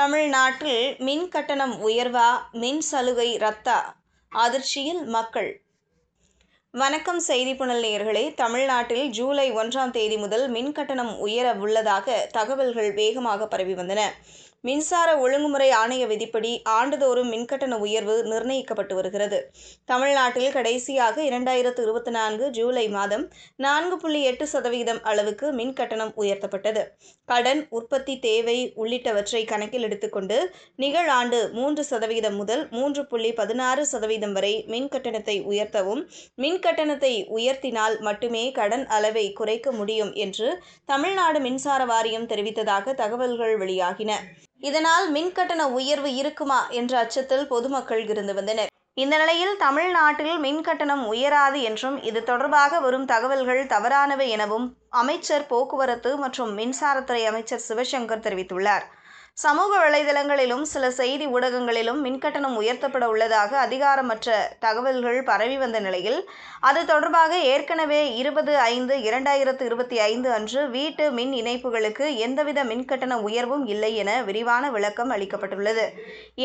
தமிழ்நாட்டில் மின் கட்டணம் உயர்வா, மின் சலுகை ரத்தா? அதிர்ச்சியில் மக்கள். வணக்கம் செய்திப்புனல் நேயர்களே. தமிழ்நாட்டில் ஜூலை 1ஆம் தேதி முதல் மின் கட்டணம் உயர உள்ளதாக தகவல்கள் வேகமாக பரவி வந்தன. மின்சார ஒழுங்குமுறை ஆணைய விதிப்படி ஆண்டுதோறும் மின்கட்டண உயர்வு நிர்ணயிக்கப்பட்டு வருகிறது. தமிழ்நாட்டில் கடைசியாக 2024 ஜூலை மாதம் 4.8% அளவுக்கு மின் கட்டணம் உயர்த்தப்பட்டது. கடன், உற்பத்தி தேவை உள்ளிட்டவற்றை கணக்கில் எடுத்துக்கொண்டு நிகழாண்டு 3% முதல் 3.16% வரை மின் கட்டணத்தை உயர்த்தவும், மின் கட்டணத்தை உயர்த்தினால் மட்டுமே கடன் அளவை குறைக்க முடியும் என்று தமிழ்நாடு மின்சார வாரியம் தெரிவித்ததாக தகவல்கள் வெளியாகின. இதனால் மின் கட்டண உயர்வு இருக்குமா என்ற அச்சத்தில் பொதுமக்கள் இருந்து வந்தனர். இந்த நிலையில் தமிழ்நாட்டில் மின் கட்டணம் உயராது என்றும், இது தொடர்பாக வரும் தகவல்கள் தவறானவை எனவும் அமைச்சர் போக்குவரத்து மற்றும் மின்சாரத்துறை அமைச்சர் சிவசங்கர் தெரிவித்துள்ளார். சமூக வலைதளங்களிலும் சில செய்தி ஊடகங்களிலும் மின்கட்டணம் உயர்த்தப்பட உள்ளதாக அதிகாரமற்ற தகவல்கள் பரவி வந்த நிலையில், அது தொடர்பாக ஏற்கனவே 20/5/2025 அன்று வீட்டு மின் இணைப்புகளுக்கு எந்தவித மின்கட்டண உயர்வும் இல்லை என விரிவான விளக்கம் அளிக்கப்பட்டுள்ளது.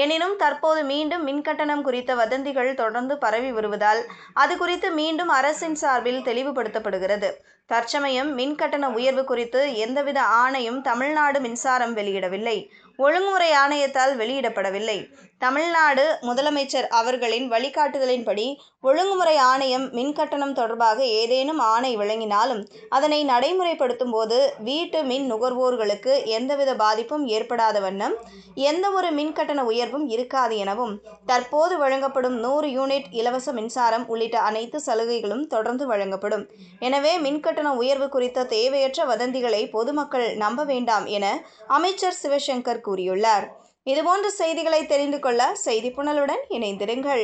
எனினும் தற்போது மீண்டும் மின்கட்டணம் குறித்த வதந்திகள் தொடர்ந்து பரவி வருவதால் அது குறித்து மீண்டும் அரசின் சார்பில் தெளிவுபடுத்தப்படுகிறது. தற்சமயம் மின்கட்டண உயர்வு குறித்து எந்தவித ஆணையும் தமிழ்நாடு மின்சாரம் வெளியிடவில்லை. ஒழுங்குமுறை ஆணையத்தால் வெளியிடப்படவில்லை. தமிழ்நாடு முதலமைச்சர் அவர்களின் வழிகாட்டுதலின்படி ஒழுங்குமுறை ஆணையம் மின்கட்டணம் தொடர்பாக ஏதேனும் ஆணை வழங்கினாலும் அதனை நடைமுறைப்படுத்தும் போது வீட்டு மின் நுகர்வோர்களுக்கு எந்தவித பாதிப்பும் ஏற்படாத வண்ணம் எந்தவொரு மின்கட்டண உயர்வும் இருக்காது எனவும், தற்போது வழங்கப்படும் 100 யூனிட் இலவச மின்சாரம் உள்ளிட்ட அனைத்து சலுகைகளும் தொடர்ந்து வழங்கப்படும். எனவே மின்கட்டண உயர்வு குறித்த தேவையற்ற வதந்திகளை பொதுமக்கள் நம்ப வேண்டாம் என அமைச்சர் சிவசங்கர் கூறியுள்ளார். இதுபோன்ற செய்திகளை தெரிந்து கொள்ள செய்திப்புனலுடன் இணைந்திருங்கள்.